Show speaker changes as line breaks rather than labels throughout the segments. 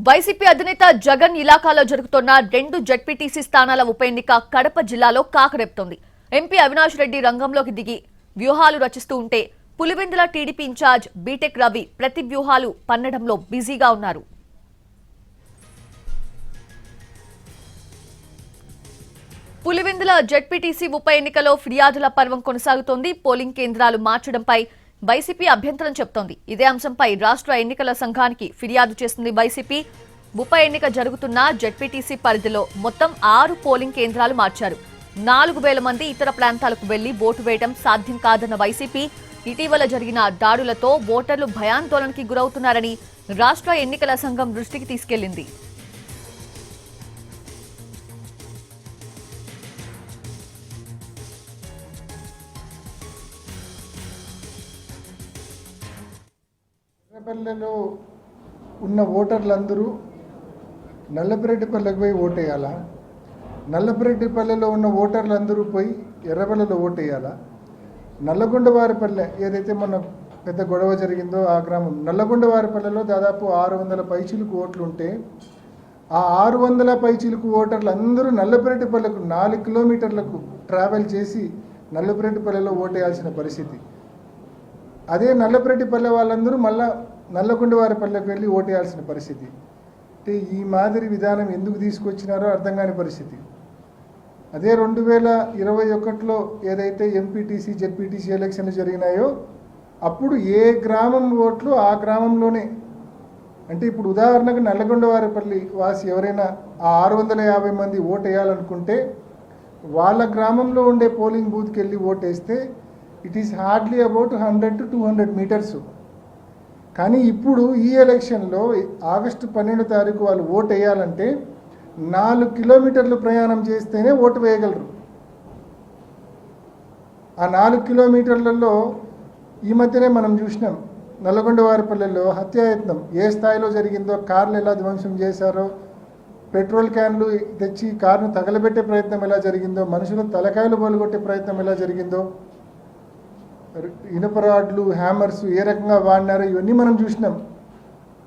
YCP అధినేత జగన్ ఇలాకాలో జరుగుతున్న 2 ZPTC స్థానాల ఉప ఎన్నిక కడప జిల్లాలో కాకరేపుతోంది. ఎంపీ అవినాష్ రెడ్డి రంగంలోకి దిగి వ్యూహాలు రచిస్తూ ఉంటే Pulivendula TDP in-charge B Tech Ravi ప్రతి వ్యూహాలు పన్నడంలో బిజీగా ఉన్నారు. పులివెందుల జెడ్పీటీసీ ఉప ఎన్నికలో ఫిర్యాదుల పర్వం కొనసాగుతోంది. పోలింగ్ కేంద్రాలు మార్చడంపై వైసీపీ అభ్యంతరం చెప్తోంది. ఇదే అంశంపై రాష్ట్ర ఎన్నికల సంఘానికి ఫిర్యాదు చేస్తుంది వైసీపీ. ఉప ఎన్నిక జరుగుతున్న జెడ్పీటీసీ పరిధిలో మొత్తం 6 పోలింగ్ కేంద్రాలు మార్చారు. 4,000 మంది ఇతర ప్రాంతాలకు వెళ్లి ఓటు వేయడం సాధ్యం కాదన్న వైసీపీ ఇటీవల జరిగిన దాడులతో ఓటర్లు భయాందోళనకి గురవుతున్నారని రాష్ట్ర ఎన్నికల సంఘం దృష్టికి తీసుకెళ్లింది.
ఎర్రపల్లెలో ఉన్న ఓటర్లందరూ నల్లపురెడ్డిపల్లెకి పోయి ఓటేయాలా? నల్లపురెడ్డిపల్లెలో ఉన్న ఓటర్లందరూ పోయి ఎర్రపల్లెలో ఓటేయాలా? నల్లగొండవారిపల్లె ఏదైతే మొన్న పెద్ద గొడవ జరిగిందో ఆ గ్రామం నల్లగొండవారిపల్లెలో దాదాపు 600 పైచిలుకు ఓట్లు ఉంటే ఆ 600 పైచిలుకు ఓటర్లు అందరూ నల్లపురెడ్డిపల్లెకు 4 కిలోమీటర్లకు ట్రావెల్ చేసి నల్లపురెడ్డిపల్లెలో ఓటేయాల్సిన పరిస్థితి. అదే నల్లపురెడ్డిపల్లె వాళ్ళందరూ మళ్ళా నల్లగొండవారిపల్లెకు వెళ్ళి ఓటేయాల్సిన పరిస్థితి. అంటే ఈ మాదిరి విధానం ఎందుకు తీసుకొచ్చినారో అర్థం కాని పరిస్థితి. అదే 2021లో ఏదైతే ఎంపీటీసీ జెడ్పీటీసీ ఎలక్షన్లు జరిగినాయో అప్పుడు ఏ గ్రామం ఓట్లు ఆ గ్రామంలోనే, అంటే ఇప్పుడు ఉదాహరణకు నల్లగొండవారిపల్లి వాసి ఎవరైనా ఆ 650 మంది ఓటు వేయాలనుకుంటే వాళ్ళ గ్రామంలో ఉండే పోలింగ్ బూత్కి వెళ్ళి ఓటేస్తే it is hardly about 100 to 200 metres. కానీ ఇప్పుడు ఈ ఎలక్షన్లో ఆగస్టు 12వ తారీఖు వాళ్ళు ఓటు వేయాలంటే 4 కిలోమీటర్లు ప్రయాణం చేస్తేనే ఓటు వేయగలరు. ఆ 4 కిలోమీటర్లలో ఈ మధ్యనే మనం చూసినాం నల్లగొండవారిపల్లెలో హత్యాయత్నం ఏ స్థాయిలో జరిగిందో, కార్లు ఎలా ధ్వంసం చేశారో, పెట్రోల్ క్యాన్లు తెచ్చి కారును తగలబెట్టే ప్రయత్నం ఎలా జరిగిందో, మనుషులు తలకాయలు బొలగొట్టే ప్రయత్నం ఎలా జరిగిందో, ఇనుపరాడ్లు హ్యామర్స్ ఏ రకంగా వాడినారో ఇవన్నీ మనం చూసినాం.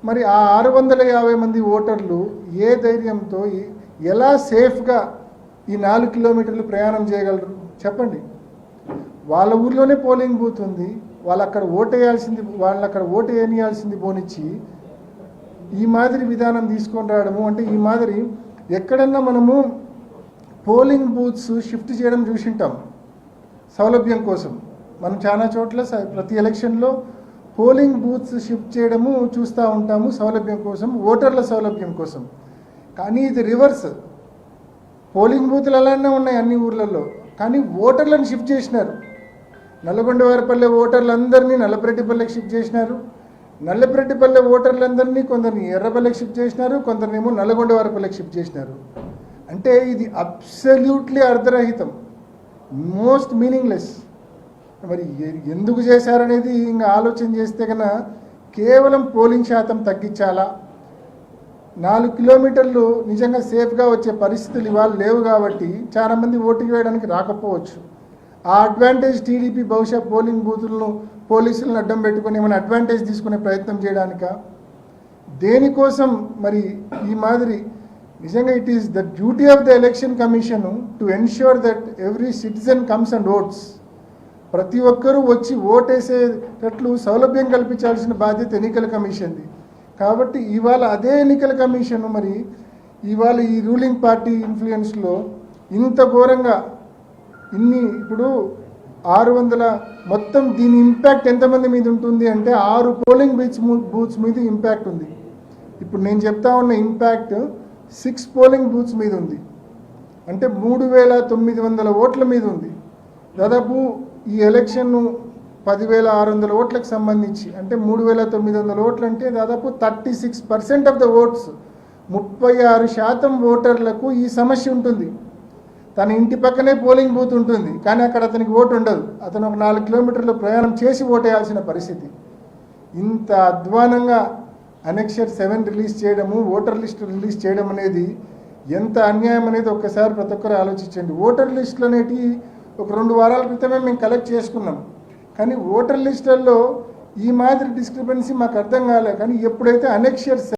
మరి ఆ 650 మంది ఓటర్లు ఏ ధైర్యంతో ఎలా సేఫ్గా ఈ 4 కిలోమీటర్లు ప్రయాణం చేయగలరు చెప్పండి? వాళ్ళ ఊర్లోనే పోలింగ్ బూత్ ఉంది, వాళ్ళు అక్కడ ఓటు వేయాల్సింది పోనిచ్చి ఈ మాదిరి విధానం తీసుకొని రావడము అంటే ఈ మాదిరి ఎక్కడన్నా మనము పోలింగ్ బూత్స్ షిఫ్ట్ చేయడం చూసింటాం సౌలభ్యం కోసం. మనం చాలా చోట్ల ప్రతి ఎలక్షన్లో పోలింగ్ బూత్స్ షిఫ్ట్ చేయడము చూస్తూ ఉంటాము సౌలభ్యం కోసం, ఓటర్ల సౌలభ్యం కోసం. కానీ ఇది రివర్స్. పోలింగ్ బూత్లు అలానే ఉన్నాయి అన్ని ఊర్లలో, కానీ ఓటర్లను షిఫ్ట్ చేసినారు. నల్లగొండవారిపల్లె ఓటర్లందరినీ నల్లపురెడ్డిపల్లెకి షిఫ్ట్ చేసినారు. నల్లపురెడ్డిపల్లె ఓటర్లందరినీ కొందరిని ఎర్రపల్లెకి షిఫ్ట్ చేసినారు, కొందరినేమో నల్లగొండవారిపల్లెకి షిఫ్ట్ చేసినారు. అంటే ఇది అబ్సల్యూట్లీ అర్ధరహితం, మోస్ట్ మీనింగ్లెస్. మరి ఎందుకు చేశారనేది ఇంకా ఆలోచన చేస్తే కన్నా కేవలం పోలింగ్ శాతం తగ్గించాలా, 4 కిలోమీటర్లు నిజంగా సేఫ్గా వచ్చే పరిస్థితులు ఇవాళ లేవు కాబట్టి చాలామంది ఓటు వేయడానికి రాకపోవచ్చు. ఆ అడ్వాంటేజ్ టీడీపీ బహుశా పోలింగ్ బూతులను పోలీసులను అడ్డం పెట్టుకొని ఏమైనా అడ్వాంటేజ్ తీసుకునే ప్రయత్నం చేయడానిక, దేనికోసం మరి ఈ మాదిరి? నిజంగా it is the duty of the election commission to ensure that every citizen comes and votes. ప్రతి ఒక్కరూ వచ్చి ఓటేసేటట్లు సౌలభ్యం కల్పించాల్సిన బాధ్యత ఎన్నికల కమిషన్ది. కాబట్టి ఇవాళ అదే ఎన్నికల కమిషన్ మరి ఇవాళ ఈ రూలింగ్ పార్టీ ఇన్ఫ్లుయెన్స్లో ఇంత ఘోరంగా ఇప్పుడు 600 మొత్తం దీని ఇంపాక్ట్ ఎంతమంది మీద ఉంటుంది అంటే 6 పోలింగ్ బూత్స్ మీద ఇంపాక్ట్ ఉంది. ఇప్పుడు నేను చెప్తా ఉన్న ఇంపాక్ట్ 6 పోలింగ్ బూత్స్ మీద ఉంది, అంటే 3,900 ఓట్ల మీద ఉంది. దాదాపు ఈ ఎలక్షన్ 10,600 ఓట్లకు సంబంధించి అంటే 3,900 ఓట్లు అంటే దాదాపు 36% ఆఫ్ ద ఓట్స్, 36% ఓటర్లకు ఈ సమస్య ఉంటుంది. తన ఇంటి పక్కనే పోలింగ్ బూత్ ఉంటుంది కానీ అక్కడ అతనికి ఓటు ఉండదు, అతను ఒక 4 కిలోమీటర్లు ప్రయాణం చేసి ఓటేయాల్సిన పరిస్థితి. ఇంత అధ్వానంగా అనెక్షర్ 7 రిలీజ్ చేయడము, ఓటర్ లిస్ట్ రిలీజ్ చేయడం అనేది ఎంత అన్యాయం అనేది ఒక్కసారి ప్రతి ఒక్కరు ఆలోచించండి. ఓటర్ లిస్టులు అనేటివి ఒక 2 వారాల క్రితమే మేము కలెక్ట్ చేసుకున్నాం, కానీ ఓటర్ లిస్టుల్లో ఈ మాదిరి డిస్క్రిపెన్సీ మాకు అర్థం కాలే. కానీ ఎప్పుడైతే అనెక్షర్